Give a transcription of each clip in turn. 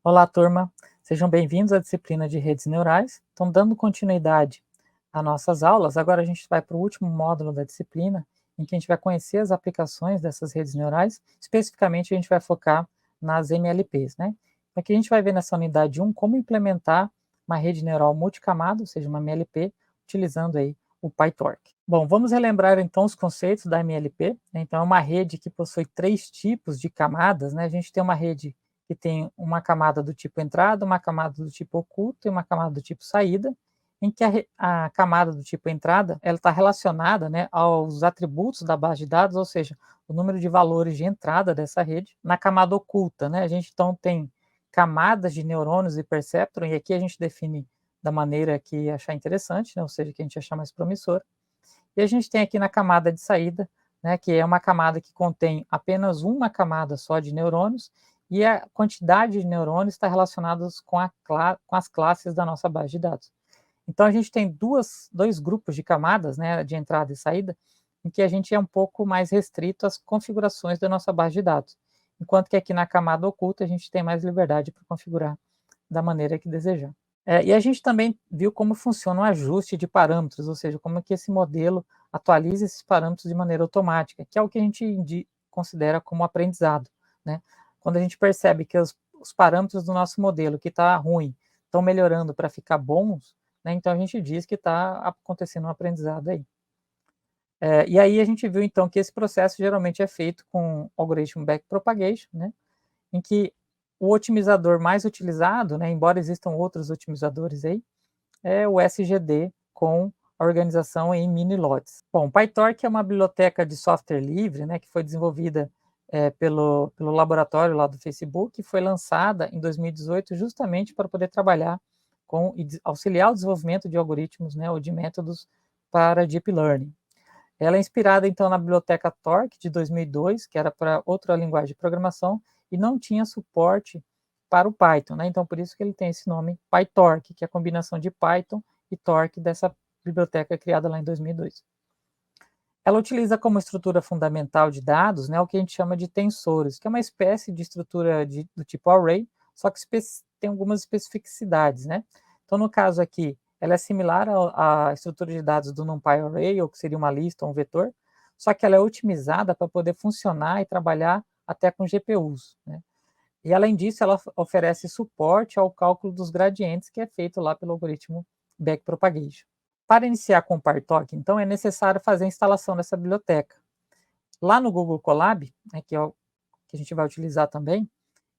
Olá, turma. Sejam bem-vindos à disciplina de redes neurais. Então, dando continuidade às nossas aulas, agora a gente vai para o último módulo da disciplina, em que a gente vai conhecer as aplicações dessas redes neurais. Especificamente, a gente vai focar nas MLPs, né? Aqui a gente vai ver nessa unidade 1 como implementar uma rede neural multicamada, ou seja, uma MLP, utilizando aí o PyTorch. Bom, vamos relembrar então os conceitos da MLP, né? Então, é uma rede que possui 3 tipos de camadas, né? A gente tem uma rede que tem uma camada do tipo entrada, uma camada do tipo oculto e uma camada do tipo saída, em que a camada do tipo entrada ela está relacionada, né, aos atributos da base de dados, ou seja, o número de valores de entrada dessa rede. Na camada oculta, né, a gente então tem camadas de neurônios e perceptron, e aqui a gente define da maneira que achar interessante, né, ou seja, que a gente achar mais promissor. E a gente tem aqui na camada de saída, né, que é uma camada que contém apenas uma camada só de neurônios, e a quantidade de neurônios está relacionada com as classes da nossa base de dados. Então, a gente tem dois grupos de camadas, né, de entrada e saída, em que a gente é um pouco mais restrito às configurações da nossa base de dados, enquanto que aqui na camada oculta a gente tem mais liberdade para configurar da maneira que desejar. E a gente também viu como funciona o ajuste de parâmetros, ou seja, como é que esse modelo atualiza esses parâmetros de maneira automática, que é o que a gente considera como aprendizado, né? Quando a gente percebe que os parâmetros do nosso modelo que está ruim estão melhorando para ficar bons, né, então a gente diz que está acontecendo um aprendizado aí. E aí a gente viu então que esse processo geralmente é feito com algoritmo backpropagation, né, em que o otimizador mais utilizado, né, embora existam outros otimizadores aí, é o SGD com a organização em mini lotes. Bom, PyTorch é uma biblioteca de software livre, né, que foi desenvolvida pelo laboratório lá do Facebook e foi lançada em 2018 justamente para poder trabalhar com e auxiliar o desenvolvimento de algoritmos, né, ou de métodos para Deep Learning. Ela é inspirada, então, na biblioteca Torque, de 2002, que era para outra linguagem de programação, e não tinha suporte para o Python, né? Então, por isso que ele tem esse nome PyTorch, que é a combinação de Python e Torque dessa biblioteca criada lá em 2002. Ela utiliza como estrutura fundamental de dados, né, o que a gente chama de tensores, que é uma espécie de estrutura do tipo array, só que tem algumas especificidades, né? Então, no caso aqui, ela é similar à estrutura de dados do NumPy Array, ou que seria uma lista ou um vetor, só que ela é otimizada para poder funcionar e trabalhar até com GPUs, né? E, além disso, ela oferece suporte ao cálculo dos gradientes, que é feito lá pelo algoritmo backpropagation. Para iniciar com o PyTorch, então, é necessário fazer a instalação dessa biblioteca. Lá no Google Colab, né, que é o que a gente vai utilizar também,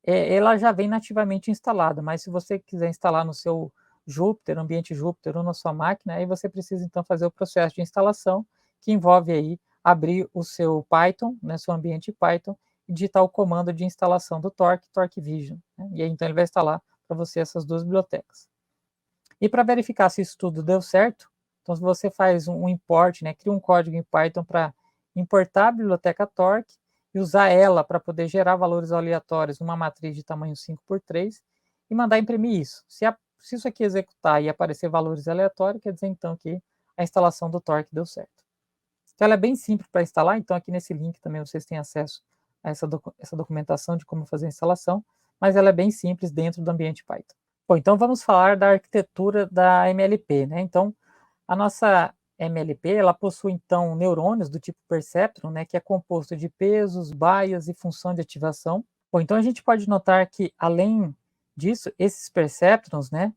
ela já vem nativamente instalada, mas se você quiser instalar no seu Jupyter, ambiente Jupyter ou na sua máquina, aí você precisa então fazer o processo de instalação, que envolve aí abrir o seu Python, né, seu ambiente Python, e digitar o comando de instalação do Torque Vision, né, e aí então ele vai instalar para você essas duas bibliotecas. E para verificar se isso tudo deu certo, então se você faz um import, né, cria um código em Python para importar a biblioteca Torque e usar ela para poder gerar valores aleatórios numa matriz de tamanho 5x3 e mandar imprimir isso. Se isso aqui executar e aparecer valores aleatórios, quer dizer então que a instalação do Torque deu certo. Então ela é bem simples para instalar, então aqui nesse link também vocês têm acesso a essa documentação de como fazer a instalação, mas ela é bem simples dentro do ambiente Python. Bom, então vamos falar da arquitetura da MLP, né? Então, a nossa MLP, ela possui, então, neurônios do tipo perceptron, né, que é composto de pesos, baias e função de ativação. Bom, então a gente pode notar que, além disso, esses perceptrons, né,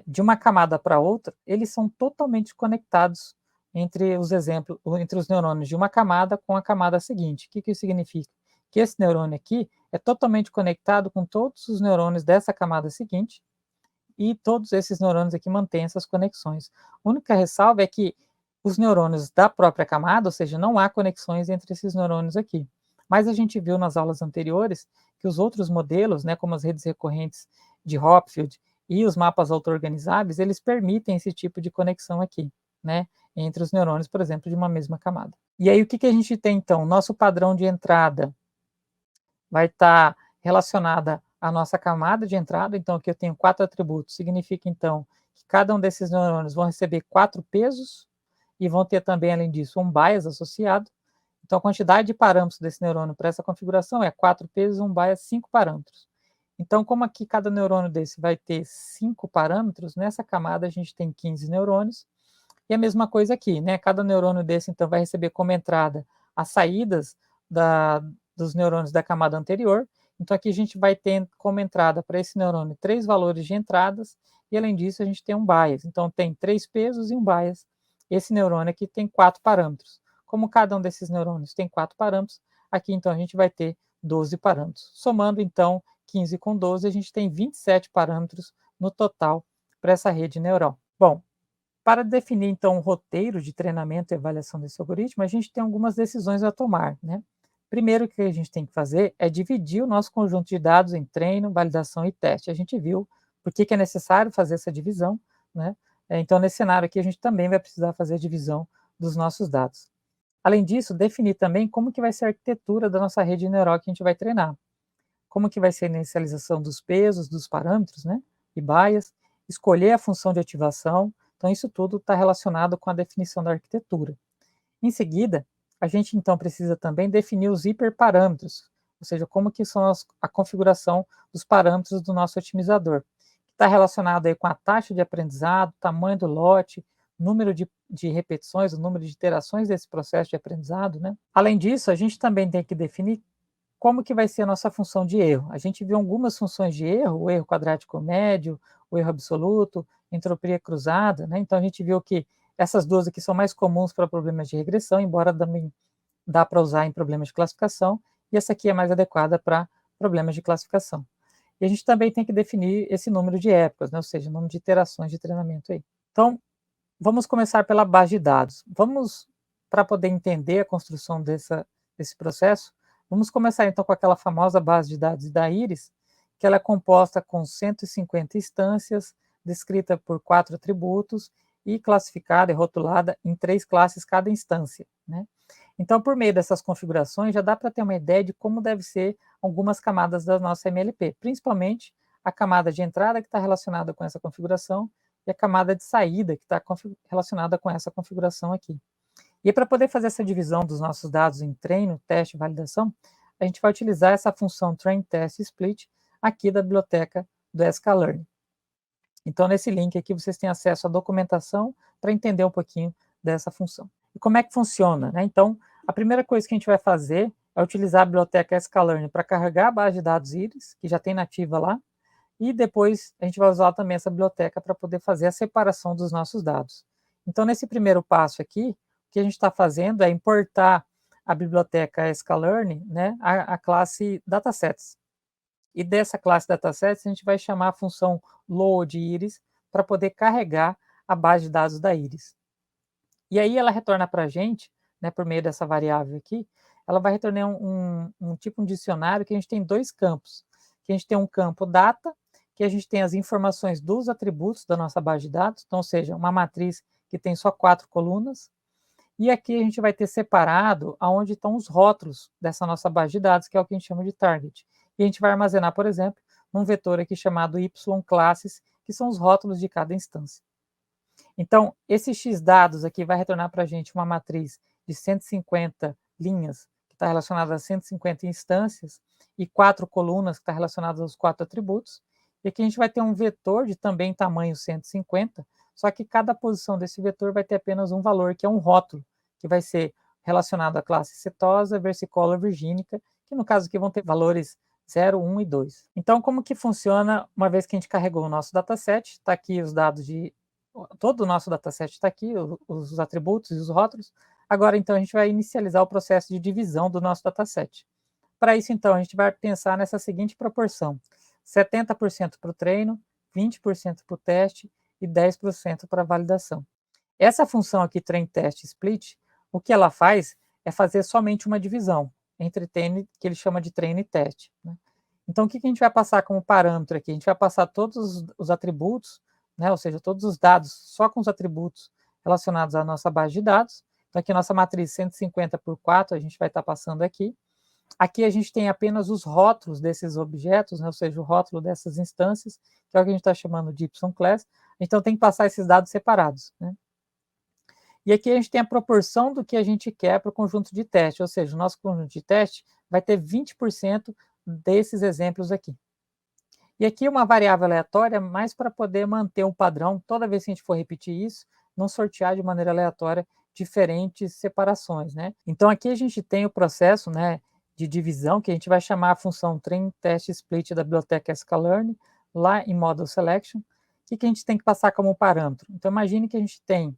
de uma camada para outra, eles são totalmente conectados entre os exemplos, entre os neurônios de uma camada com a camada seguinte. O que isso significa? Que esse neurônio aqui é totalmente conectado com todos os neurônios dessa camada seguinte, e todos esses neurônios aqui mantêm essas conexões. A única ressalva é que os neurônios da própria camada, ou seja, não há conexões entre esses neurônios aqui. Mas a gente viu nas aulas anteriores que os outros modelos, né, como as redes recorrentes de Hopfield e os mapas auto-organizáveis, eles permitem esse tipo de conexão aqui, né, entre os neurônios, por exemplo, de uma mesma camada. E aí o que a gente tem então? Nosso padrão de entrada vai estar relacionada à nossa camada de entrada, então aqui eu tenho 4 atributos, significa então que cada um desses neurônios vão receber 4 pesos e vão ter também, além disso, um bias associado. Então a quantidade de parâmetros desse neurônio para essa configuração é 4 pesos, um bias, 5 parâmetros. Então, como aqui cada neurônio desse vai ter 5 parâmetros, nessa camada a gente tem 15 neurônios, e a mesma coisa aqui, né? Cada neurônio desse, então, vai receber como entrada as saídas da, dos neurônios da camada anterior. Então, aqui a gente vai ter como entrada para esse neurônio 3 valores de entradas, e além disso a gente tem um bias. Então, tem 3 pesos e um bias. Esse neurônio aqui tem 4 parâmetros. Como cada um desses neurônios tem 4 parâmetros, aqui então a gente vai ter 12 parâmetros. Somando, então, 15 com 12, a gente tem 27 parâmetros no total para essa rede neural. Bom, para definir, então, um roteiro de treinamento e avaliação desse algoritmo, a gente tem algumas decisões a tomar, né? Primeiro, o que a gente tem que fazer é dividir o nosso conjunto de dados em treino, validação e teste. A gente viu por que é necessário fazer essa divisão, né? Então, nesse cenário aqui, a gente também vai precisar fazer a divisão dos nossos dados. Além disso, definir também como que vai ser a arquitetura da nossa rede neural que a gente vai treinar. Como que vai ser a inicialização dos pesos, dos parâmetros, né? E bias, escolher a função de ativação. Então, isso tudo está relacionado com a definição da arquitetura. Em seguida, a gente então precisa também definir os hiperparâmetros, ou seja, como que são a configuração dos parâmetros do nosso otimizador, que está relacionado aí com a taxa de aprendizado, tamanho do lote, número de repetições, o número de iterações desse processo de aprendizado, né? Além disso, a gente também tem que definir como que vai ser a nossa função de erro. A gente viu algumas funções de erro, o erro quadrático médio, o erro absoluto, entropia cruzada, né? Então a gente viu que essas duas aqui são mais comuns para problemas de regressão, embora também dá para usar em problemas de classificação, e essa aqui é mais adequada para problemas de classificação. E a gente também tem que definir esse número de épocas, né? Ou seja, o número de iterações de treinamento aí. Então, vamos começar pela base de dados. Para poder entender a construção desse processo, vamos começar então com aquela famosa base de dados da Iris, que ela é composta com 150 instâncias, descrita por 4 atributos e classificada e rotulada em 3 classes cada instância, né? Então, por meio dessas configurações, já dá para ter uma ideia de como deve ser algumas camadas da nossa MLP, principalmente a camada de entrada, que está relacionada com essa configuração, e a camada de saída, que está relacionada com essa configuração aqui. E para poder fazer essa divisão dos nossos dados em treino, teste e validação, a gente vai utilizar essa função train, test, split aqui da biblioteca do sklearn. Então, nesse link aqui, vocês têm acesso à documentação para entender um pouquinho dessa função. E como é que funciona, né? Então, a primeira coisa que a gente vai fazer é utilizar a biblioteca sklearn para carregar a base de dados Iris, que já tem nativa lá, e depois a gente vai usar também essa biblioteca para poder fazer a separação dos nossos dados. Então, nesse primeiro passo aqui, o que a gente está fazendo é importar a biblioteca sklearn, né, a classe datasets. E dessa classe datasets, a gente vai chamar a função load iris para poder carregar a base de dados da Iris. E aí ela retorna para a gente, né, por meio dessa variável aqui, ela vai retornar um dicionário que a gente tem 2 campos. Que a gente tem um campo data, que a gente tem as informações dos atributos da nossa base de dados, então, ou seja, uma matriz que tem só 4 colunas. E aqui a gente vai ter separado aonde estão os rótulos dessa nossa base de dados, que é o que a gente chama de target. E a gente vai armazenar, por exemplo, num vetor aqui chamado yclasses, que são os rótulos de cada instância. Então, esse x dados aqui vai retornar para a gente uma matriz de 150 linhas, que está relacionada a 150 instâncias, e 4 colunas, que está relacionada aos 4 atributos. E aqui a gente vai ter um vetor de também tamanho 150, só que cada posição desse vetor vai ter apenas um valor, que é um rótulo, que vai ser relacionado à classe setosa, versicolor, virgínica, que no caso aqui vão ter valores 0, 1 e 2. Então, como que funciona uma vez que a gente carregou o nosso dataset? Está aqui os dados de... Todo o nosso dataset está aqui, os atributos e os rótulos. Agora, então, a gente vai inicializar o processo de divisão do nosso dataset. Para isso, então, a gente vai pensar nessa seguinte proporção: 70% para o treino, 20% para o teste e 10% para a validação. Essa função aqui, train, test, split, o que ela faz é fazer somente uma divisão entre treino, que ele chama de treino e teste, né? Então, o que a gente vai passar como parâmetro aqui? A gente vai passar todos os atributos, né, ou seja, todos os dados só com os atributos relacionados à nossa base de dados. Então, aqui a nossa matriz 150 por 4, a gente vai estar passando aqui. Aqui a gente tem apenas os rótulos desses objetos, né, ou seja, o rótulo dessas instâncias, que é o que a gente está chamando de YClass. Então, tem que passar esses dados separados, né? E aqui a gente tem a proporção do que a gente quer para o conjunto de teste, ou seja, o nosso conjunto de teste vai ter 20% desses exemplos aqui. E aqui uma variável aleatória, mais para poder manter um padrão, toda vez que a gente for repetir isso, não sortear de maneira aleatória diferentes separações, né? Então aqui a gente tem o processo, né, de divisão, que a gente vai chamar a função train test split da biblioteca sklearn, lá em model selection. O que a gente tem que passar como parâmetro? Então imagine que a gente tem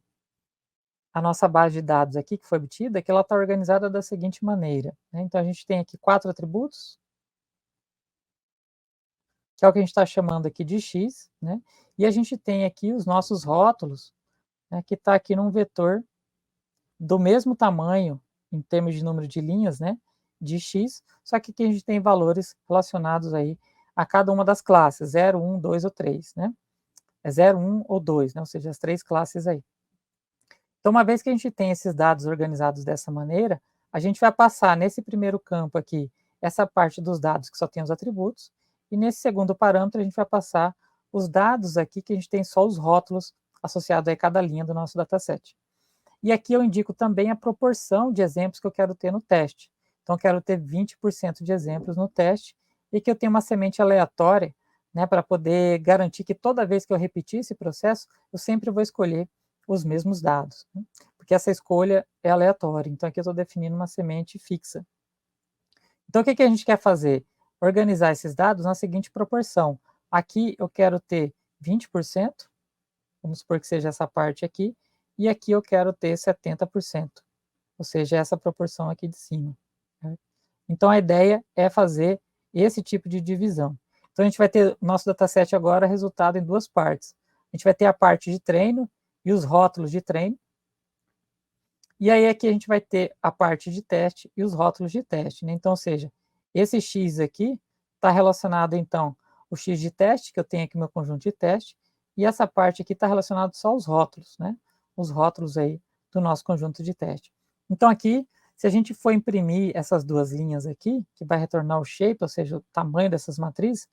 a nossa base de dados aqui, que foi obtida, que ela está organizada da seguinte maneira, né? Então a gente tem aqui 4 atributos, que é o que a gente está chamando aqui de x, né? E a gente tem aqui os nossos rótulos, né, que está aqui num vetor do mesmo tamanho, em termos de número de linhas, né, de x, só que aqui a gente tem valores relacionados aí a cada uma das classes, 0, 1, 2 ou 3, né? É 0, 1 ou 2, né? Ou seja, as 3 classes aí. Então, uma vez que a gente tem esses dados organizados dessa maneira, a gente vai passar nesse primeiro campo aqui, essa parte dos dados que só tem os atributos, e nesse segundo parâmetro a gente vai passar os dados aqui que a gente tem só os rótulos associados a cada linha do nosso dataset. E aqui eu indico também a proporção de exemplos que eu quero ter no teste. Então, eu quero ter 20% de exemplos no teste e que eu tenha uma semente aleatória, né, para poder garantir que toda vez que eu repetir esse processo, eu sempre vou escolher os mesmos dados, né? Porque essa escolha é aleatória. Então, aqui eu estou definindo uma semente fixa. Então, o que a gente quer fazer? Organizar esses dados na seguinte proporção. Aqui eu quero ter 20%, vamos supor que seja essa parte aqui, e aqui eu quero ter 70%, ou seja, essa proporção aqui de cima. Certo? Então, a ideia é fazer esse tipo de divisão. Então, a gente vai ter o nosso dataset agora resultado em duas partes. A gente vai ter a parte de treino e os rótulos de treino, e aí aqui a gente vai ter a parte de teste e os rótulos de teste, né? Então, ou seja, esse X aqui está relacionado, então, o X de teste, que eu tenho aqui no meu conjunto de teste, e essa parte aqui está relacionada só aos rótulos, né? Os rótulos aí do nosso conjunto de teste. Então, aqui, se a gente for imprimir essas duas linhas aqui, que vai retornar o shape, ou seja, o tamanho dessas matrizes,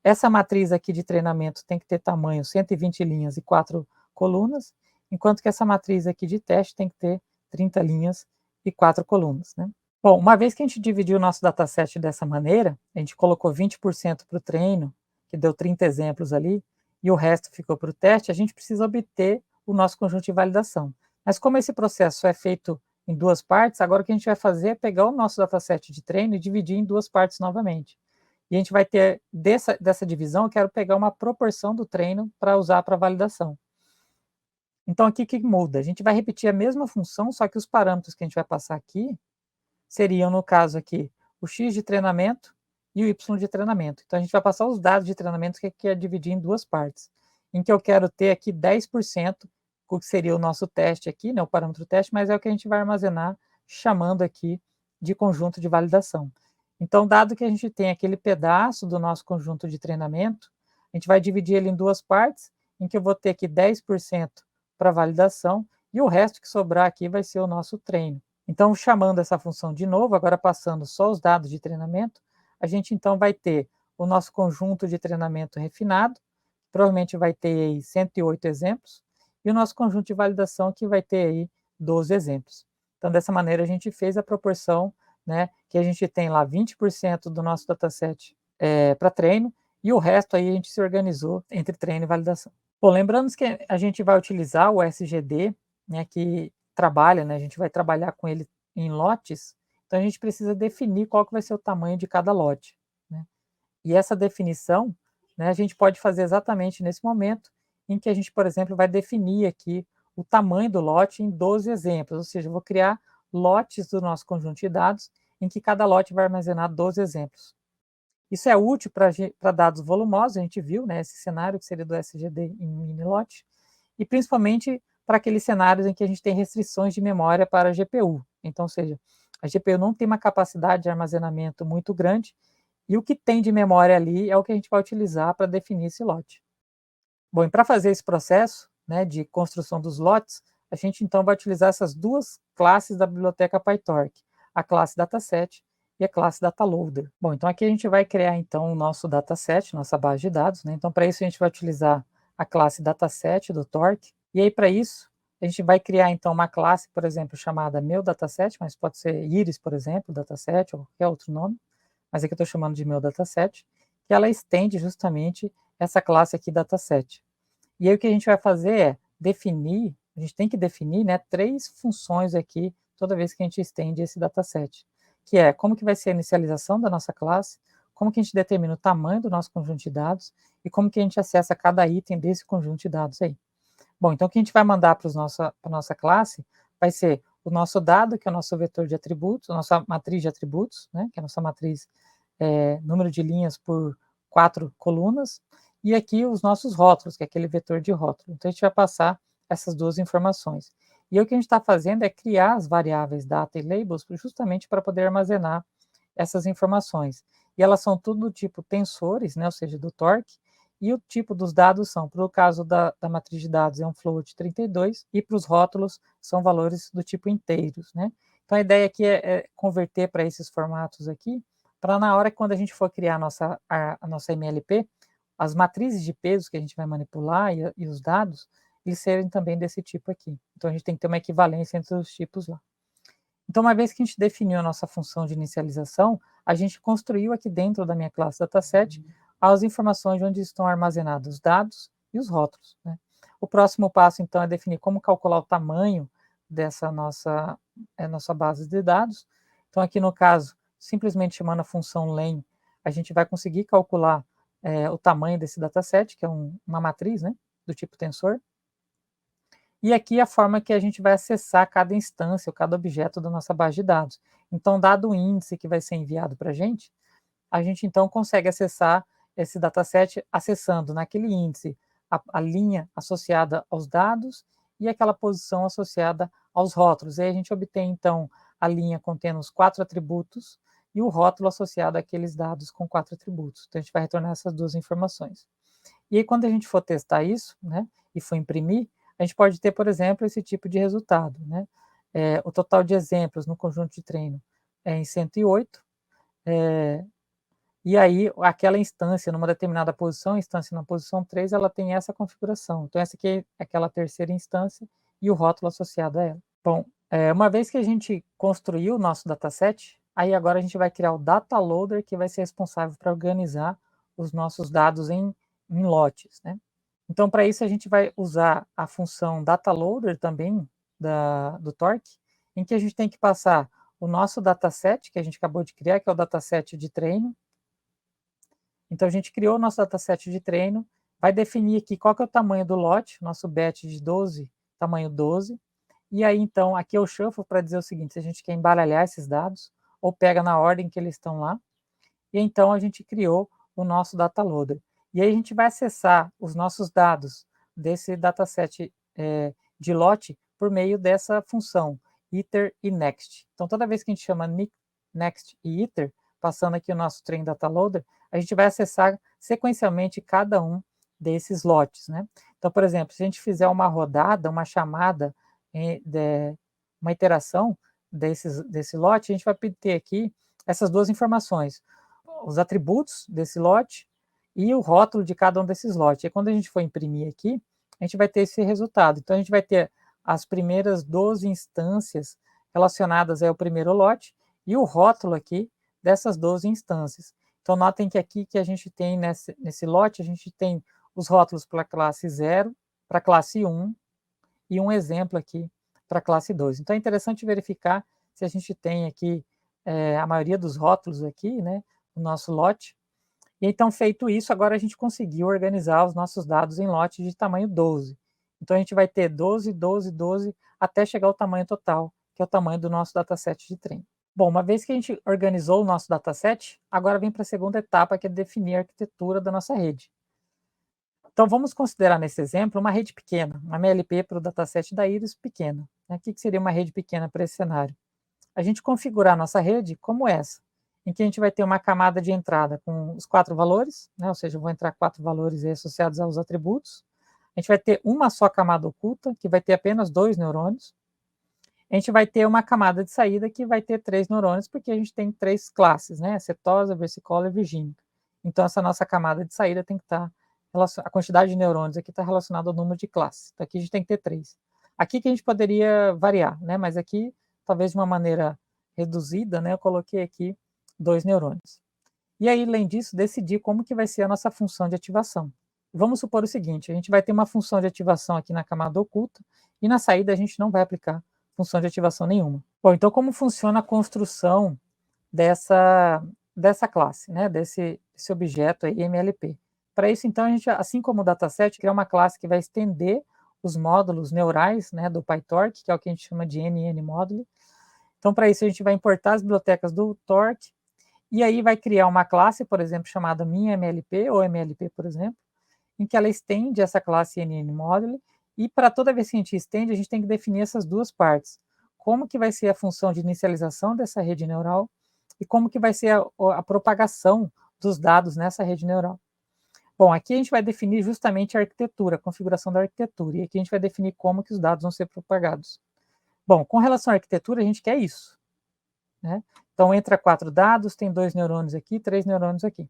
essa matriz aqui de treinamento tem que ter tamanho 120 linhas e 4 colunas, enquanto que essa matriz aqui de teste tem que ter 30 linhas e 4 colunas, né? Bom, uma vez que a gente dividiu o nosso dataset dessa maneira, a gente colocou 20% para o treino, que deu 30 exemplos ali, e o resto ficou para o teste, a gente precisa obter o nosso conjunto de validação. Mas como esse processo é feito em duas partes, agora o que a gente vai fazer é pegar o nosso dataset de treino e dividir em duas partes novamente. E a gente vai ter, dessa divisão, eu quero pegar uma proporção do treino para usar para validação. Então, aqui o que muda? A gente vai repetir a mesma função, só que os parâmetros que a gente vai passar aqui seriam, no caso aqui, o x de treinamento e o y de treinamento. Então, a gente vai passar os dados de treinamento que quer dividir em duas partes, em que eu quero ter aqui 10%, o que seria o nosso teste aqui, né, o parâmetro teste, mas é o que a gente vai armazenar chamando aqui de conjunto de validação. Então, dado que a gente tem aquele pedaço do nosso conjunto de treinamento, a gente vai dividir ele em duas partes, em que eu vou ter aqui 10% para validação e o resto que sobrar aqui vai ser o nosso treino. Então, chamando essa função de novo, agora passando só os dados de treinamento, a gente então vai ter o nosso conjunto de treinamento refinado, provavelmente vai ter aí 108 exemplos, e o nosso conjunto de validação que vai ter aí 12 exemplos. Então, dessa maneira, a gente fez a proporção, né, que a gente tem lá 20% do nosso dataset para treino, e o resto aí a gente se organizou entre treino e validação. Bom, lembrando que a gente vai utilizar o SGD, né, que trabalha, né, a gente vai trabalhar com ele em lotes, então a gente precisa definir qual que vai ser o tamanho de cada lote, né? E essa definição, né, a gente pode fazer exatamente nesse momento em que a gente, por exemplo, vai definir aqui o tamanho do lote em 12 exemplos, ou seja, eu vou criar lotes do nosso conjunto de dados em que cada lote vai armazenar 12 exemplos. Isso é útil para dados volumosos, a gente viu, né, esse cenário que seria do SGD em mini-lote, e principalmente para aqueles cenários em que a gente tem restrições de memória para a GPU. Então, ou seja, a GPU não tem uma capacidade de armazenamento muito grande, e o que tem de memória ali é o que a gente vai utilizar para definir esse lote. Bom, e para fazer esse processo, né, de construção dos lotes, a gente então vai utilizar essas duas classes da biblioteca PyTorch, a classe dataset e a classe dataloader. Bom, então aqui a gente vai criar então o nosso dataset, nossa base de dados, né? Então para isso a gente vai utilizar a classe dataset do Torque, e aí para isso a gente vai criar então uma classe, por exemplo, chamada meu dataset, mas pode ser Iris, por exemplo, dataset ou qualquer outro nome, mas aqui eu estou chamando de meu dataset, que ela estende justamente essa classe aqui dataset. E aí o que a gente vai fazer é definir, a gente tem que definir, né, 3 funções aqui toda vez que a gente estende esse dataset, que é como que vai ser a inicialização da nossa classe, como que a gente determina o tamanho do nosso conjunto de dados e como que a gente acessa cada item desse conjunto de dados aí. Bom, então o que a gente vai mandar para a nossa classe vai ser o nosso dado, que é o nosso vetor de atributos, a nossa matriz de atributos, né, que é a nossa matriz número de linhas por 4 colunas, e aqui os nossos rótulos, que é aquele vetor de rótulo. Então a gente vai passar essas duas informações. E aí, o que a gente está fazendo é criar as variáveis data e labels justamente para poder armazenar essas informações. E elas são tudo do tipo tensores, né, ou seja, do torque, e o tipo dos dados são, para o caso da matriz de dados, é um float 32, e para os rótulos são valores do tipo inteiros, né? Então a ideia aqui é converter para esses formatos aqui, para na hora que quando a gente for criar a nossa MLP, as matrizes de pesos que a gente vai manipular e os dados, eles serem também desse tipo aqui. Então a gente tem que ter uma equivalência entre os tipos lá. Então, uma vez que a gente definiu a nossa função de inicialização, a gente construiu aqui dentro da minha classe dataset as informações onde estão armazenados os dados e os rótulos, né? O próximo passo, então, é definir como calcular o tamanho dessa nossa base de dados. Então, aqui no caso, simplesmente chamando a função len, a gente vai conseguir calcular o tamanho desse dataset, que é uma matriz, né, do tipo tensor. E aqui a forma que a gente vai acessar cada instância ou cada objeto da nossa base de dados. Então, dado o índice que vai ser enviado para a gente então consegue acessar esse dataset acessando naquele índice a linha associada aos dados e aquela posição associada aos rótulos. E aí a gente obtém então a linha contendo os 4 atributos e o rótulo associado àqueles dados com 4 atributos. Então a gente vai retornar essas duas informações. E aí, quando a gente for testar isso, né, e for imprimir, a gente pode ter, por exemplo, esse tipo de resultado, né? O total de exemplos no conjunto de treino é em 108, e aí aquela instância numa determinada posição, a instância na posição 3, ela tem essa configuração. Então essa aqui é aquela terceira instância e o rótulo associado a ela. Bom, uma vez que a gente construiu o nosso dataset, aí agora a gente vai criar o data loader, que vai ser responsável para organizar os nossos dados em lotes, né? Então, para isso, a gente vai usar a função dataLoader também do Torque, em que a gente tem que passar o nosso dataset, que a gente acabou de criar, que é o dataset de treino. Então, a gente criou o nosso dataset de treino, vai definir aqui qual que é o tamanho do lote, nosso batch de 12, tamanho 12. E aí, então, aqui eu shuffle para dizer o seguinte, se a gente quer embaralhar esses dados, ou pega na ordem que eles estão lá. E então, a gente criou o nosso dataLoader. E aí a gente vai acessar os nossos dados desse dataset de lote por meio dessa função iter e next. Então, toda vez que a gente chama next e iter, passando aqui o nosso train data loader, a gente vai acessar sequencialmente cada um desses lotes, né? Então, por exemplo, se a gente fizer uma rodada, uma chamada, uma iteração desse lote, a gente vai ter aqui essas duas informações, os atributos desse lote e o rótulo de cada um desses lotes. E quando a gente for imprimir aqui, a gente vai ter esse resultado. Então, a gente vai ter as primeiras 12 instâncias relacionadas ao primeiro lote e o rótulo aqui dessas 12 instâncias. Então, notem que aqui que a gente tem nesse lote, a gente tem os rótulos para a classe 0, para a classe 1 e um exemplo aqui para a classe 2. Então, é interessante verificar se a gente tem aqui a maioria dos rótulos aqui, né, no nosso lote. E então, feito isso, agora a gente conseguiu organizar os nossos dados em lotes de tamanho 12. Então, a gente vai ter 12, 12, 12, até chegar ao tamanho total, que é o tamanho do nosso dataset de treino. Bom, uma vez que a gente organizou o nosso dataset, agora vem para a segunda etapa, que é definir a arquitetura da nossa rede. Então, vamos considerar nesse exemplo uma rede pequena, uma MLP para o dataset da Iris pequena. O que seria uma rede pequena para esse cenário? A gente configurar a nossa rede como essa, em que a gente vai ter uma camada de entrada com os 4 valores, né, ou seja, vão entrar 4 valores associados aos atributos. A gente vai ter uma só camada oculta, que vai ter apenas 2 neurônios. A gente vai ter uma camada de saída que vai ter 3 neurônios, porque a gente tem 3 classes, né, cetosa, versicola e virgínica. Então, essa nossa camada de saída tem que estar, a quantidade de neurônios aqui está relacionada ao número de classes. Então, aqui a gente tem que ter 3. Aqui que a gente poderia variar, né, mas aqui, talvez de uma maneira reduzida, né, eu coloquei aqui 2 neurônios. E aí, além disso, decidir como que vai ser a nossa função de ativação. Vamos supor o seguinte, a gente vai ter uma função de ativação aqui na camada oculta, e na saída a gente não vai aplicar função de ativação nenhuma. Bom, então como funciona a construção dessa classe, né, desse objeto aí, MLP? Para isso, então, a gente, assim como o dataset, cria uma classe que vai estender os módulos neurais, né, do PyTorch, que é o que a gente chama de NN-módulo. Então, para isso, a gente vai importar as bibliotecas do Torch, e aí vai criar uma classe, por exemplo, chamada minMLP, ou MLP, por exemplo, em que ela estende essa classe NN-módulo, e para toda vez que a gente estende, a gente tem que definir essas duas partes. Como que vai ser a função de inicialização dessa rede neural, e como que vai ser a propagação dos dados nessa rede neural. Bom, aqui a gente vai definir justamente a arquitetura, a configuração da arquitetura, e aqui a gente vai definir como que os dados vão ser propagados. Bom, com relação à arquitetura, a gente quer isso, né? Então, entra 4 dados, tem 2 neurônios aqui, 3 neurônios aqui.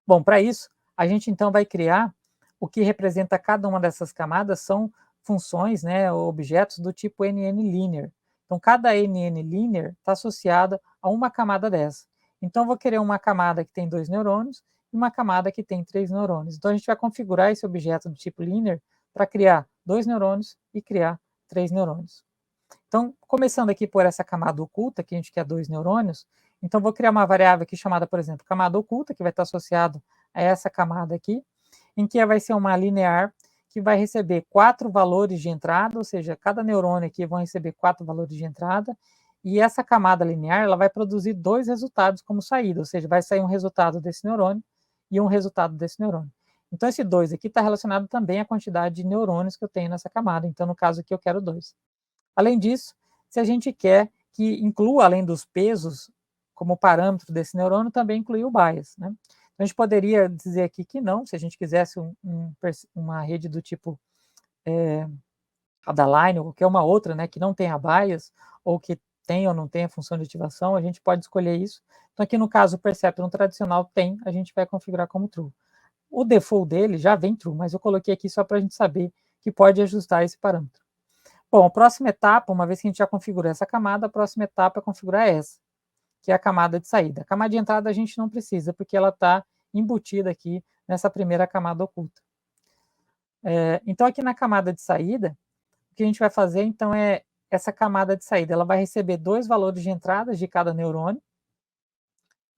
Bom, para isso, a gente então vai criar o que representa cada uma dessas camadas são funções, né, objetos do tipo NN-linear. Então, cada NN-linear está associada a uma camada dessa. Então, eu vou querer uma camada que tem 2 neurônios e uma camada que tem 3 neurônios. Então, a gente vai configurar esse objeto do tipo linear para criar 2 neurônios e criar 3 neurônios. Então, começando aqui por essa camada oculta, que a gente quer 2 neurônios, então vou criar uma variável aqui chamada, por exemplo, camada oculta, que vai estar associado a essa camada aqui, em que vai ser uma linear que vai receber 4 valores de entrada, ou seja, cada neurônio aqui vai receber 4 valores de entrada, e essa camada linear ela vai produzir 2 resultados como saída, ou seja, vai sair um resultado desse neurônio e um resultado desse neurônio. Então, esse 2 aqui está relacionado também à quantidade de neurônios que eu tenho nessa camada, então, no caso aqui, eu quero 2. Além disso, se a gente quer que inclua, além dos pesos, como parâmetro desse neurônio, também incluir o bias, né? Então, a gente poderia dizer aqui que não, se a gente quisesse uma rede do tipo Adaline ou qualquer uma outra, né, que não tenha bias, ou que tenha ou não tenha função de ativação, a gente pode escolher isso. Então, aqui no caso, o Perceptron tradicional tem, a gente vai configurar como true. O default dele já vem true, mas eu coloquei aqui só para a gente saber que pode ajustar esse parâmetro. Bom, a próxima etapa, uma vez que a gente já configurou essa camada, a próxima etapa é configurar essa, que é a camada de saída. A camada de entrada a gente não precisa, porque ela está embutida aqui nessa primeira camada oculta. Então, aqui na camada de saída, o que a gente vai fazer, então, é essa camada de saída, ela vai receber 2 valores de entrada de cada neurônio.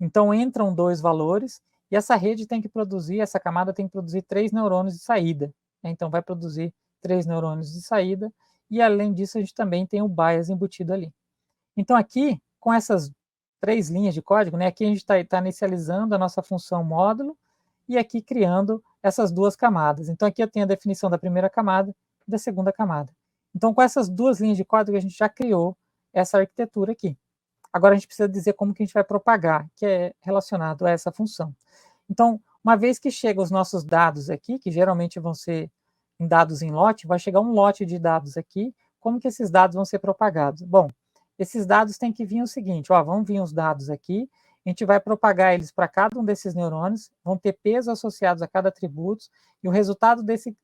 Então, entram 2 valores, e essa rede tem que produzir, essa camada tem que produzir 3 neurônios de saída. Então, vai produzir 3 neurônios de saída, e além disso, a gente também tem o bias embutido ali. Então, aqui, com essas 3 linhas de código, né, aqui a gente está inicializando a nossa função módulo, e aqui criando essas 2 camadas. Então, aqui eu tenho a definição da primeira camada e da segunda camada. Então, com essas 2 linhas de código, a gente já criou essa arquitetura aqui. Agora, a gente precisa dizer como que a gente vai propagar, que é relacionado a essa função. Então, uma vez que chegam os nossos dados aqui, que geralmente vão ser em dados em lote, vai chegar um lote de dados aqui, como que esses dados vão ser propagados? Bom, esses dados têm que vir o seguinte, ó, vão vir os dados aqui, a gente vai propagar eles para cada um desses neurônios, vão ter pesos associados a cada atributo, e o resultado desse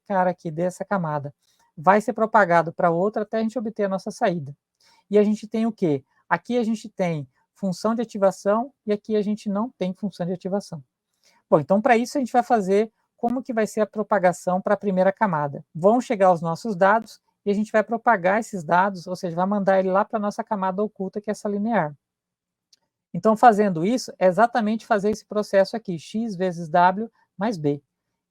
cara aqui, dessa camada, vai ser propagado para outra até a gente obter a nossa saída. E a gente tem o quê? Aqui a gente tem função de ativação e aqui a gente não tem função de ativação. Bom, então para isso a gente vai fazer como que vai ser a propagação para a primeira camada. Vão chegar os nossos dados e a gente vai propagar esses dados, ou seja, vai mandar ele lá para a nossa camada oculta, que é essa linear. Então, fazendo isso, é exatamente fazer esse processo aqui, x vezes w mais b.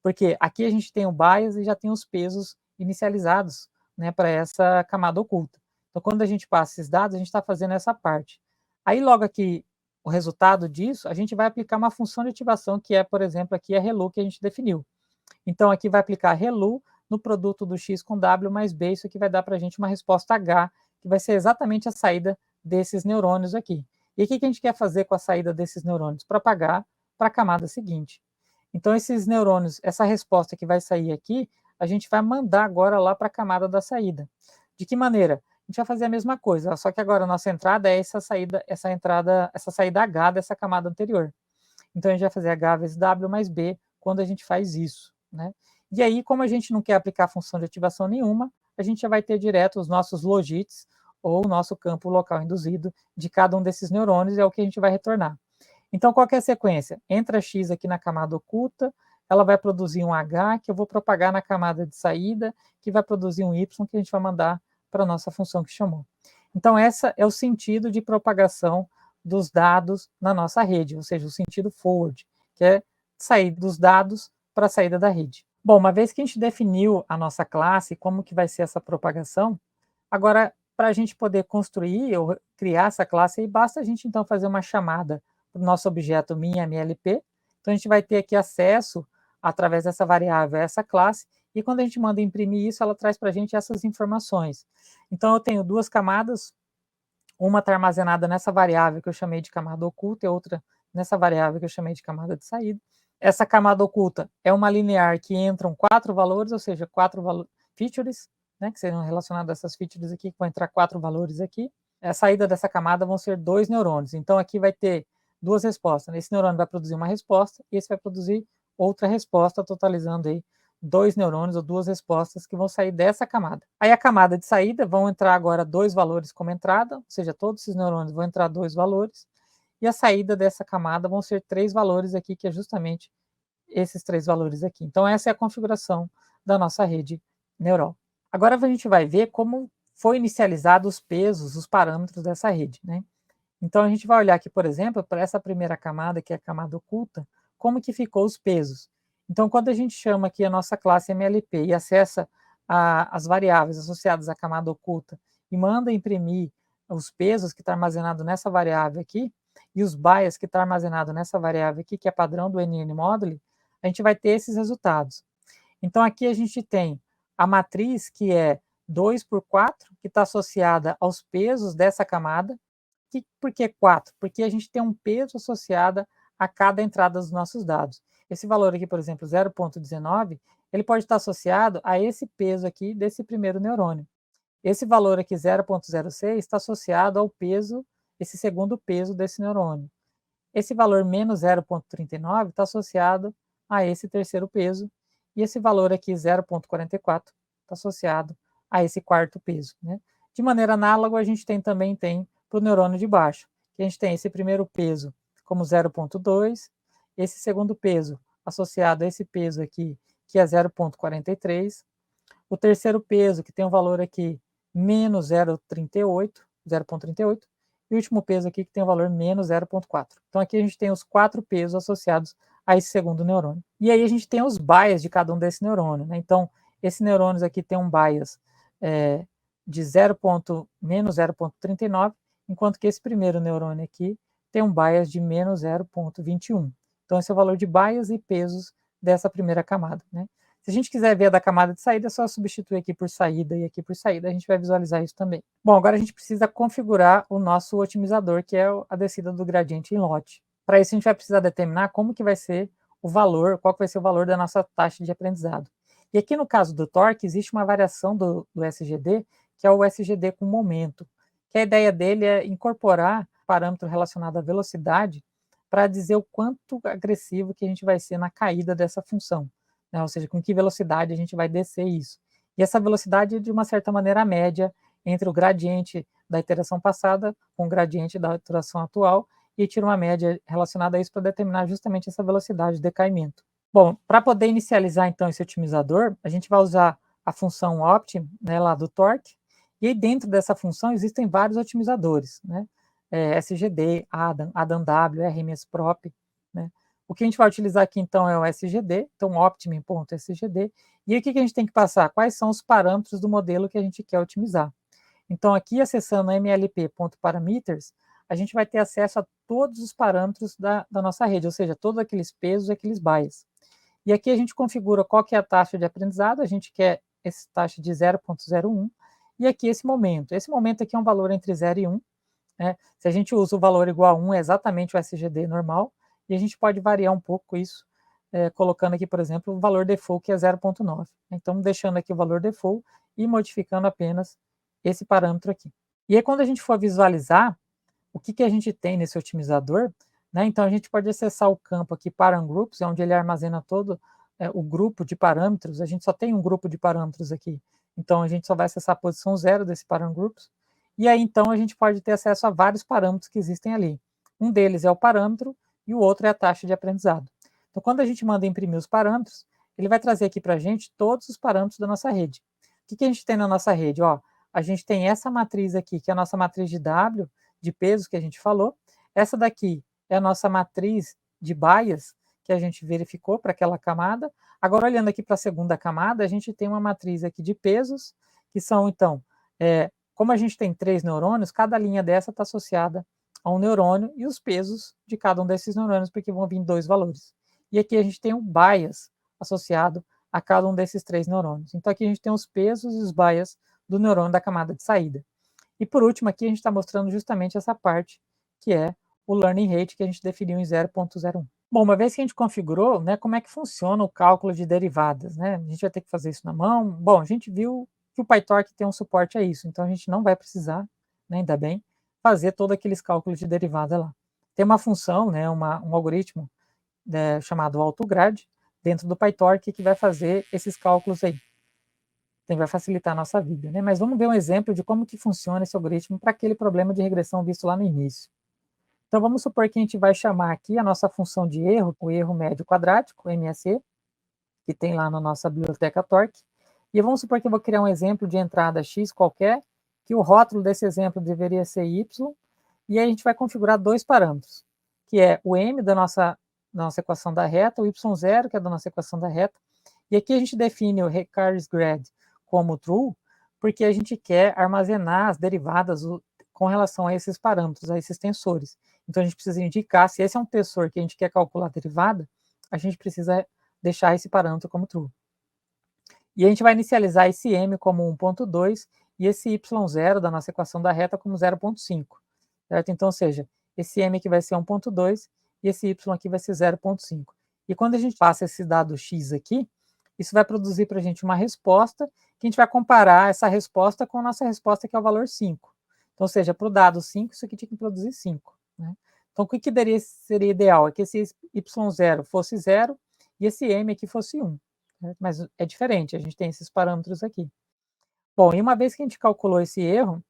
Porque aqui a gente tem o bias e já tem os pesos inicializados, né, para essa camada oculta. Então, quando a gente passa esses dados, a gente está fazendo essa parte. Aí, logo aqui, o resultado disso, a gente vai aplicar uma função de ativação, que é, por exemplo, aqui a relu que a gente definiu. Então, aqui vai aplicar relu no produto do x com w mais b, isso aqui vai dar para a gente uma resposta h, que vai ser exatamente a saída desses neurônios aqui. E o que a gente quer fazer com a saída desses neurônios? Propagar para a camada seguinte. Então, esses neurônios, essa resposta que vai sair aqui, a gente vai mandar agora lá para a camada da saída. De que maneira? A gente vai fazer a mesma coisa, só que agora a nossa entrada é essa saída H dessa camada anterior. Então, a gente vai fazer H vezes W mais B quando a gente faz isso, né? E aí, como a gente não quer aplicar função de ativação nenhuma, a gente já vai ter direto os nossos logits, ou o nosso campo local induzido de cada um desses neurônios, é o que a gente vai retornar. Então, qual que é a sequência? Entra X aqui na camada oculta, ela vai produzir um H, que eu vou propagar na camada de saída, que vai produzir um Y, que a gente vai mandar para a nossa função que chamou. Então, esse é o sentido de propagação dos dados na nossa rede, ou seja, o sentido forward, que é sair dos dados para a saída da rede. Bom, uma vez que a gente definiu a nossa classe, como que vai ser essa propagação, agora, para a gente poder construir ou criar essa classe, aí basta a gente então fazer uma chamada para o nosso objeto minMLP. Então, a gente vai ter aqui acesso, através dessa variável, a essa classe, e quando a gente manda imprimir isso, ela traz para a gente essas informações. Então, eu tenho duas camadas, uma está armazenada nessa variável que eu chamei de camada oculta e outra nessa variável que eu chamei de camada de saída. Essa camada oculta é uma linear que entram 4 valores, ou seja, 4 features, né, que serão relacionadas a essas features aqui, que vão entrar 4 valores aqui. A saída dessa camada vão ser 2 neurônios. Então, aqui vai ter 2 respostas. Esse neurônio vai produzir uma resposta e esse vai produzir outra resposta, totalizando aí 2 neurônios ou 2 respostas que vão sair dessa camada. Aí a camada de saída vão entrar agora 2 valores como entrada, ou seja, todos esses neurônios vão entrar 2 valores, e a saída dessa camada vão ser 3 valores aqui, que é justamente esses 3 valores aqui. Então, essa é a configuração da nossa rede neural. Agora a gente vai ver como foi inicializado os pesos, os parâmetros dessa rede, né? Então, a gente vai olhar aqui, por exemplo, para essa primeira camada, que é a camada oculta, como que ficou os pesos. Então, quando a gente chama aqui a nossa classe MLP e acessa as variáveis associadas à camada oculta e manda imprimir os pesos que está armazenado nessa variável aqui, e os bias que está armazenado nessa variável aqui, que é padrão do NN Module, a gente vai ter esses resultados. Então, aqui a gente tem a matriz, que é 2 por 4, que está associada aos pesos dessa camada. Por que 4? Porque a gente tem um peso associado a cada entrada dos nossos dados. Esse valor aqui, por exemplo, 0,19, ele pode estar associado a esse peso aqui desse primeiro neurônio. Esse valor aqui, 0,06, está associado ao peso, esse segundo peso desse neurônio. Esse valor menos 0,39 está associado a esse terceiro peso, e esse valor aqui, 0,44, está associado a esse quarto peso, né? De maneira análoga, a gente também tem para o neurônio de baixo, que a gente tem esse primeiro peso como 0,2, esse segundo peso associado a esse peso aqui, que é 0,43, o terceiro peso, que tem um valor aqui menos 0,38, e o último peso aqui que tem o valor menos 0,4. Então aqui a gente tem os 4 pesos associados a esse segundo neurônio. E aí a gente tem os bias de cada um desse neurônio, né? Então, esse neurônio aqui tem um bias de menos 0,39, enquanto que esse primeiro neurônio aqui tem um bias de menos 0,21. Então, esse é o valor de bias e pesos dessa primeira camada, né? Se a gente quiser ver a da camada de saída, é só substituir aqui por saída e aqui por saída, a gente vai visualizar isso também. Bom, agora a gente precisa configurar o nosso otimizador, que é a descida do gradiente em lote. Para isso, a gente vai precisar determinar como que vai ser o valor, qual que vai ser o valor da nossa taxa de aprendizado. E aqui no caso do torque, existe uma variação do SGD, que é o SGD com momento, que a ideia dele é incorporar parâmetro relacionado à velocidade para dizer o quanto agressivo que a gente vai ser na caída dessa função, né? Ou seja, com que velocidade a gente vai descer isso. E essa velocidade é, de uma certa maneira, a média entre o gradiente da iteração passada com o gradiente da iteração atual, e tira uma média relacionada a isso para determinar justamente essa velocidade de decaimento. Bom, para poder inicializar então esse otimizador, a gente vai usar a função opt, né, lá do torque, e aí dentro dessa função existem vários otimizadores, né? SGD, ADAM-W, RMSprop, né? O que a gente vai utilizar aqui então é o SGD, então optim.sgd, e aí o que a gente tem que passar? Quais são os parâmetros do modelo que a gente quer otimizar? Então aqui acessando mlp.parameters, a gente vai ter acesso a todos os parâmetros da nossa rede, ou seja, todos aqueles pesos e aqueles bias. E aqui a gente configura qual que é a taxa de aprendizado, a gente quer essa taxa de 0,01, e aqui esse momento. Esse momento aqui é um valor entre 0 e 1, né? Se a gente usa o valor igual a 1, é exatamente o SGD normal, e a gente pode variar um pouco isso, colocando aqui, por exemplo, o valor default, que é 0,9. Então, deixando aqui o valor default e modificando apenas esse parâmetro aqui. E aí, quando a gente for visualizar o que a gente tem nesse otimizador, né? Então, a gente pode acessar o campo aqui, parangroups, onde ele armazena todo o grupo de parâmetros. A gente só tem um grupo de parâmetros aqui, então a gente só vai acessar a posição 0 desse parangroups, e aí então a gente pode ter acesso a vários parâmetros que existem ali. Um deles é o parâmetro, e o outro é a taxa de aprendizado. Então, quando a gente manda imprimir os parâmetros, ele vai trazer aqui para a gente todos os parâmetros da nossa rede. O que a gente tem na nossa rede? Ó, a gente tem essa matriz aqui, que é a nossa matriz de W, de pesos que a gente falou. Essa daqui é a nossa matriz de bias, que a gente verificou para aquela camada. Agora, olhando aqui para a segunda camada, a gente tem uma matriz aqui de pesos, que são, então, como a gente tem 3 neurônios, cada linha dessa está associada a um neurônio e os pesos de cada um desses neurônios, porque vão vir 2 valores. E aqui a gente tem um bias associado a cada um desses 3 neurônios. Então, aqui a gente tem os pesos e os bias do neurônio da camada de saída. E por último, aqui a gente está mostrando justamente essa parte, que é o learning rate, que a gente definiu em 0,01. Bom, uma vez que a gente configurou, né, como é que funciona o cálculo de derivadas, né? A gente vai ter que fazer isso na mão. Bom, a gente viu que o PyTorch tem um suporte a isso, então a gente não vai precisar, né, ainda bem, fazer todos aqueles cálculos de derivada lá. Tem uma função, né, um algoritmo chamado AutoGrad, dentro do PyTorch, que vai fazer esses cálculos aí. Então, vai facilitar a nossa vida, né? Mas vamos ver um exemplo de como que funciona esse algoritmo para aquele problema de regressão visto lá no início. Então, vamos supor que a gente vai chamar aqui a nossa função de erro, o erro médio quadrático, MSE, que tem lá na nossa biblioteca Torque. E vamos supor que eu vou criar um exemplo de entrada X qualquer, que o rótulo desse exemplo deveria ser Y, e aí a gente vai configurar 2 parâmetros, que é o M da nossa equação da reta, o Y0, que é da nossa equação da reta, e aqui a gente define o recurseGrad como true, porque a gente quer armazenar as derivadas com relação a esses parâmetros, a esses tensores. Então a gente precisa indicar, se esse é um tensor que a gente quer calcular a derivada, a gente precisa deixar esse parâmetro como true. E a gente vai inicializar esse m como 1.2 e esse y0 da nossa equação da reta como 0.5, certo? Então, ou seja, esse m aqui vai ser 1.2 e esse y aqui vai ser 0.5. E quando a gente passa esse dado x aqui, isso vai produzir para a gente uma resposta, que a gente vai comparar essa resposta com a nossa resposta, que é o valor 5. Então, ou seja, para o dado 5, isso aqui tinha que produzir 5. Né? Então, o que seria ideal? É que esse y0 fosse 0 e esse m aqui fosse 1. Mas é diferente, a gente tem esses parâmetros aqui. Bom, e uma vez que a gente calculou esse erro,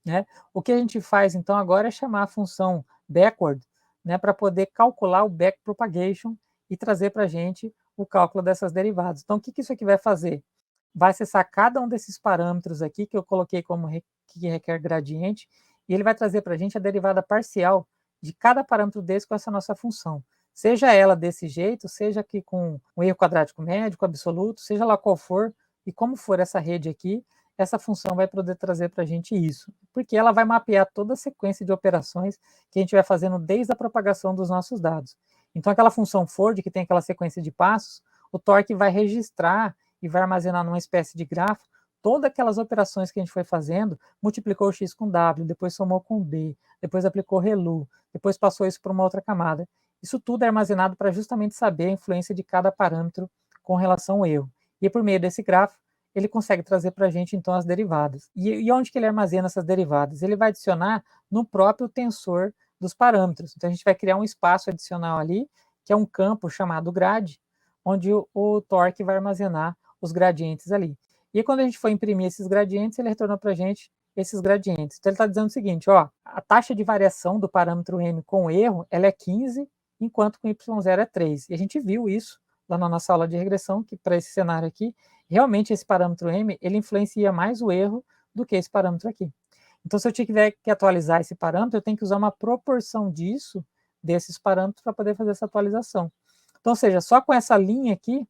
né, o que a gente faz então agora é chamar a função backward, né, para poder calcular o backpropagation e trazer para a gente o cálculo dessas derivadas. Então, o que isso aqui vai fazer? Vai acessar cada um desses parâmetros aqui, que eu coloquei como que requer gradiente, e ele vai trazer para a gente a derivada parcial de cada parâmetro desse com essa nossa função. Seja ela desse jeito, seja aqui com um erro quadrático médio, absoluto, seja lá qual for, e como for essa rede aqui, essa função vai poder trazer para a gente isso, porque ela vai mapear toda a sequência de operações que a gente vai fazendo desde a propagação dos nossos dados. Então, aquela função forward, que tem aquela sequência de passos, o Torque vai registrar e vai armazenar numa espécie de grafo todas aquelas operações que a gente foi fazendo, multiplicou o x com w, depois somou com b, depois aplicou ReLU, depois passou isso para uma outra camada. Isso tudo é armazenado para justamente saber a influência de cada parâmetro com relação ao erro. E por meio desse grafo, ele consegue trazer para a gente, então, as derivadas. E onde que ele armazena essas derivadas? Ele vai adicionar no próprio tensor dos parâmetros. Então, a gente vai criar um espaço adicional ali, que é um campo chamado grad, onde o Torque vai armazenar os gradientes ali. E quando a gente for imprimir esses gradientes, ele retornou para a gente esses gradientes. Então, ele está dizendo o seguinte, ó, a taxa de variação do parâmetro m com erro, ela é 15, enquanto com y0 é 3. E a gente viu isso lá na nossa aula de regressão, que para esse cenário aqui, realmente esse parâmetro m, ele influencia mais o erro do que esse parâmetro aqui. Então, se eu tiver que atualizar esse parâmetro, eu tenho que usar uma proporção disso, desses parâmetros, para poder fazer essa atualização. Então, ou seja, só com essa linha aqui,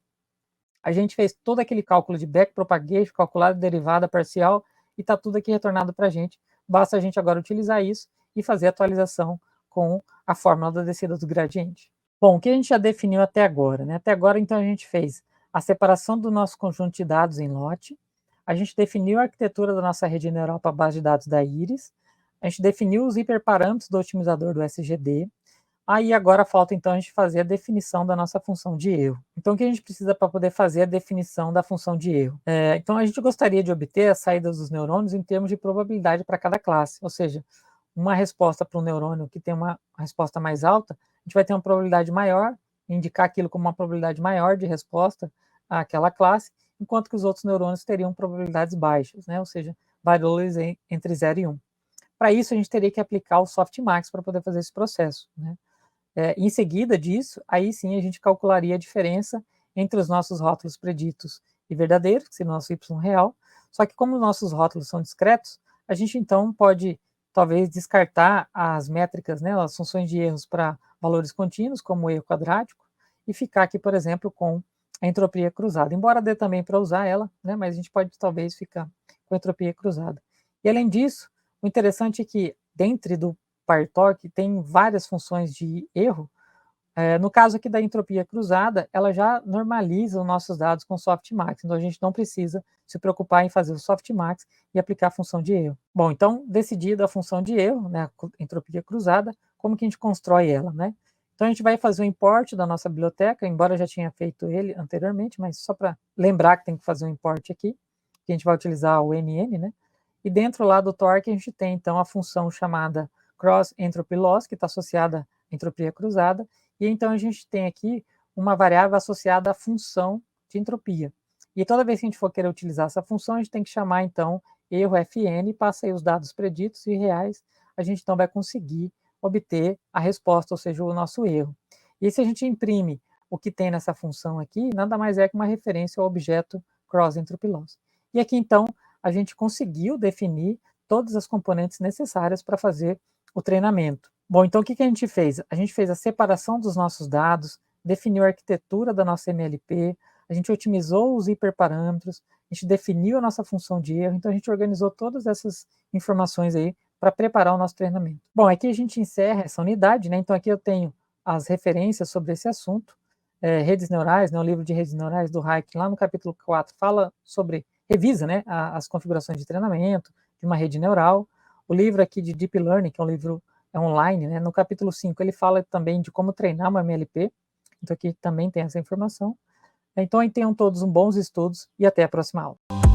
a gente fez todo aquele cálculo de backpropagation, calculado derivada parcial, e está tudo aqui retornado para a gente. Basta a gente agora utilizar isso e fazer a atualização com a fórmula da descida do gradiente. Bom, o que a gente já definiu até agora? Né? Até agora, então, a gente fez a separação do nosso conjunto de dados em lote, a gente definiu a arquitetura da nossa rede neural para a base de dados da Iris, a gente definiu os hiperparâmetros do otimizador do SGD, aí agora falta então a gente fazer a definição da nossa função de erro. Então o que a gente precisa para poder fazer a definição da função de erro? Então a gente gostaria de obter as saídas dos neurônios em termos de probabilidade para cada classe, ou seja, uma resposta para um neurônio que tem uma resposta mais alta, a gente vai ter uma probabilidade maior, indicar aquilo como uma probabilidade maior de resposta àquela classe, enquanto que os outros neurônios teriam probabilidades baixas, né? Ou seja, valores entre 0 e 1. Para isso, a gente teria que aplicar o softmax para poder fazer esse processo, né? Em seguida disso, aí sim a gente calcularia a diferença entre os nossos rótulos preditos e verdadeiros, que seria o nosso y real, só que como os nossos rótulos são discretos, a gente então pode talvez descartar as métricas, né, as funções de erros para valores contínuos, como o erro quadrático, e ficar aqui, por exemplo, com a entropia cruzada. Embora dê também para usar ela, né, mas a gente pode talvez ficar com a entropia cruzada. E além disso, o interessante é que dentro do PyTorch tem várias funções de erro. No caso aqui da entropia cruzada, ela já normaliza os nossos dados com softmax, então a gente não precisa se preocupar em fazer o softmax e aplicar a função de erro. Bom, então, decidida a função de erro, né, a entropia cruzada, como que a gente constrói ela, né? Então a gente vai fazer o import da nossa biblioteca, embora eu já tinha feito ele anteriormente, mas só para lembrar que tem que fazer um import aqui, que a gente vai utilizar o NN, né? E dentro lá do torque a gente tem então a função chamada cross entropy loss, que está associada à entropia cruzada, e então a gente tem aqui uma variável associada à função de entropia. E toda vez que a gente for querer utilizar essa função, a gente tem que chamar então erro fn, passa aí os dados preditos e reais, a gente então vai conseguir obter a resposta, ou seja, o nosso erro. E se a gente imprime o que tem nessa função aqui, nada mais é que uma referência ao objeto cross entropy loss. E aqui então a gente conseguiu definir todas as componentes necessárias para fazer o treinamento. Bom, então o que a gente fez? A gente fez a separação dos nossos dados, definiu a arquitetura da nossa MLP, a gente otimizou os hiperparâmetros, a gente definiu a nossa função de erro, então a gente organizou todas essas informações aí para preparar o nosso treinamento. Bom, aqui a gente encerra essa unidade, né? Então aqui eu tenho as referências sobre esse assunto, redes neurais, né? O livro de redes neurais do Hayek, lá no capítulo 4, fala sobre, revisa, né, as configurações de treinamento de uma rede neural. O livro aqui de Deep Learning, que é um livro online, né? No capítulo 5 ele fala também de como treinar uma MLP, então aqui também tem essa informação. Então aí tenham todos bons estudos e até a próxima aula.